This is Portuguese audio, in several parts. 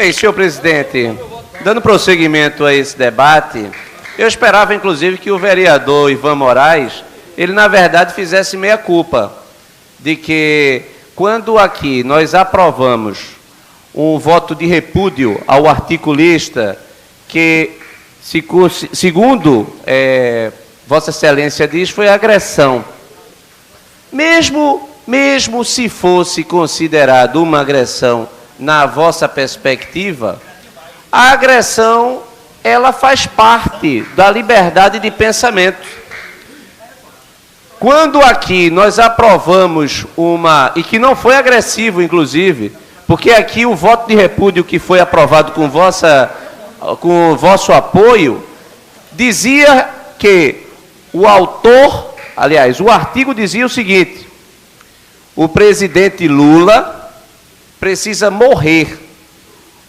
Bem, senhor presidente, dando prosseguimento a esse debate, eu esperava, inclusive, que o vereador Ivan Moraes, ele, na verdade, fizesse meia-culpa de que, quando aqui nós aprovamos um voto de repúdio ao articulista, que, segundo Vossa Excelência diz, foi agressão. Mesmo se fosse considerado uma agressão na vossa perspectiva, a agressão, ela faz parte da liberdade de pensamento. Quando aqui nós aprovamos e que não foi agressivo, inclusive, porque aqui o voto de repúdio que foi aprovado com o vosso apoio, dizia que o autor, aliás, o artigo dizia o seguinte: o presidente Lula precisa morrer.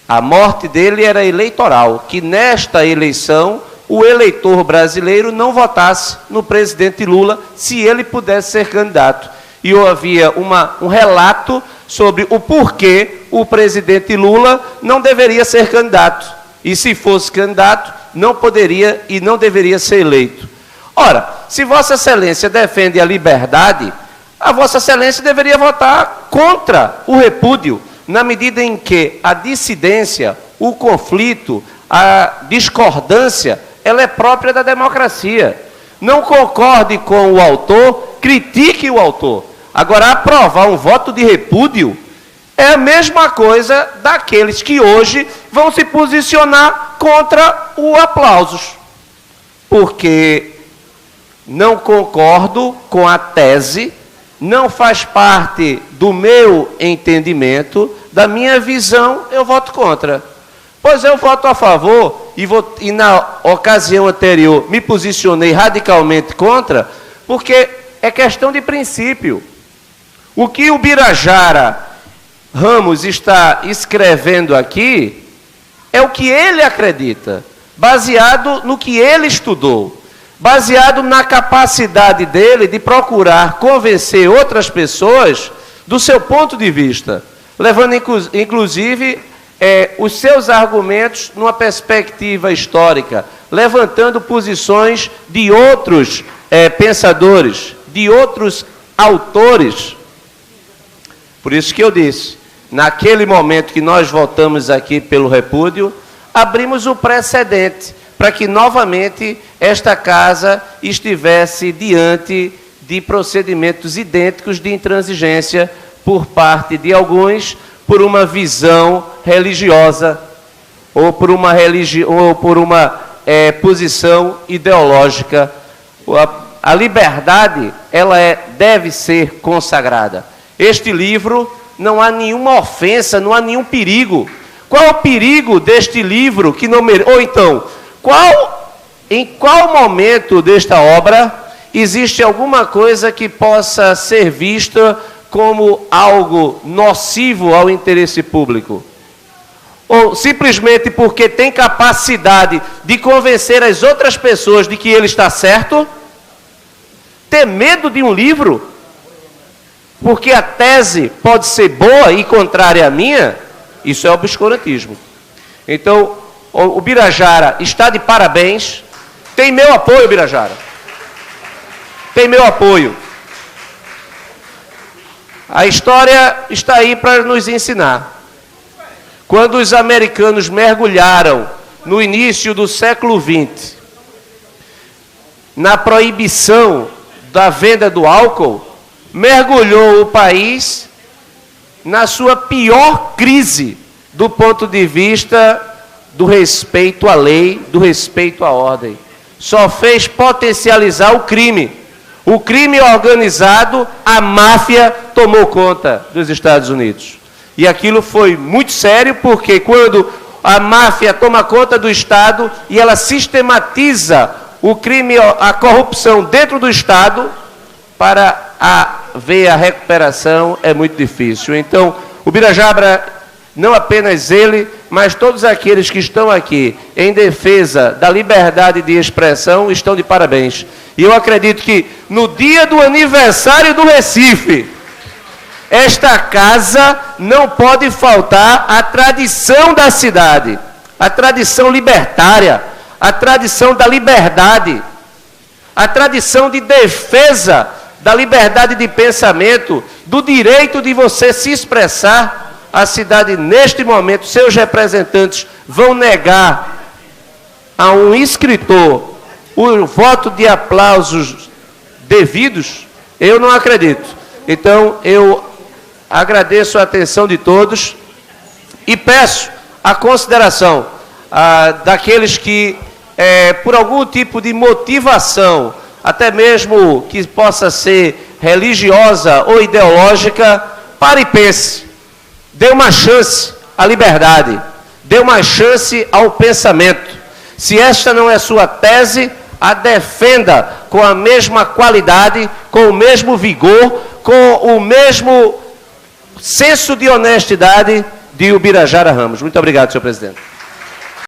A morte dele era eleitoral, que nesta eleição o eleitor brasileiro não votasse no presidente Lula se ele pudesse ser candidato. E havia um relato sobre o porquê o presidente Lula não deveria ser candidato. E se fosse candidato, não poderia e não deveria ser eleito. Ora, se Vossa Excelência defende a liberdade, a Vossa Excelência deveria votar contra o repúdio, na medida em que a dissidência, o conflito, a discordância, ela é própria da democracia. Não concorde com o autor, critique o autor. Agora, aprovar um voto de repúdio é a mesma coisa daqueles que hoje vão se posicionar contra o aplausos. Porque não concordo com a tese, não faz parte do meu entendimento, da minha visão, eu voto contra. Pois eu voto a favor, e na ocasião anterior me posicionei radicalmente contra, porque é questão de princípio. O que o Birajara Ramos está escrevendo aqui é o que ele acredita, baseado no que ele estudou, baseado na capacidade dele de procurar convencer outras pessoas do seu ponto de vista, levando inclusive os seus argumentos numa perspectiva histórica, levantando posições de outros pensadores, de outros autores. Por isso que eu disse, naquele momento que nós votamos aqui pelo repúdio, abrimos o precedente para que novamente esta casa estivesse diante de procedimentos idênticos de intransigência por parte de alguns, por uma visão religiosa ou por uma posição ideológica. A liberdade, ela deve ser consagrada. Este livro, não há nenhuma ofensa, não há nenhum perigo. Qual é o perigo deste livro que não merece? Ou então, em qual momento desta obra existe alguma coisa que possa ser vista como algo nocivo ao interesse público? Ou simplesmente porque tem capacidade de convencer as outras pessoas de que ele está certo? Ter medo de um livro? Porque a tese pode ser boa e contrária à minha? Isso é obscurantismo. Então, o Birajara está de parabéns. Tem meu apoio, Birajara. Tem meu apoio. A história está aí para nos ensinar. Quando os americanos mergulharam no início do século XX na proibição da venda do álcool, mergulhou o país na sua pior crise do ponto de vista do respeito à lei, do respeito à ordem. Só fez potencializar o crime. O crime organizado, a máfia tomou conta dos Estados Unidos. E aquilo foi muito sério, porque quando a máfia toma conta do Estado e ela sistematiza o crime, a corrupção dentro do Estado, para ver a recuperação é muito difícil. Então, o Birajara, não apenas ele, mas todos aqueles que estão aqui em defesa da liberdade de expressão estão de parabéns. E eu acredito que no dia do aniversário do Recife, esta casa não pode faltar a tradição da cidade, a tradição libertária, a tradição da liberdade, a tradição de defesa da liberdade de pensamento, do direito de você se expressar. A cidade, neste momento, seus representantes vão negar a um escritor o voto de aplausos devidos? Eu não acredito. Então, eu agradeço a atenção de todos e peço a consideração daqueles que, por algum tipo de motivação, até mesmo que possa ser religiosa ou ideológica, pare e pense. Dê uma chance à liberdade, dê uma chance ao pensamento. Se esta não é sua tese, a defenda com a mesma qualidade, com o mesmo vigor, com o mesmo senso de honestidade de Ubirajara Ramos. Muito obrigado, senhor presidente.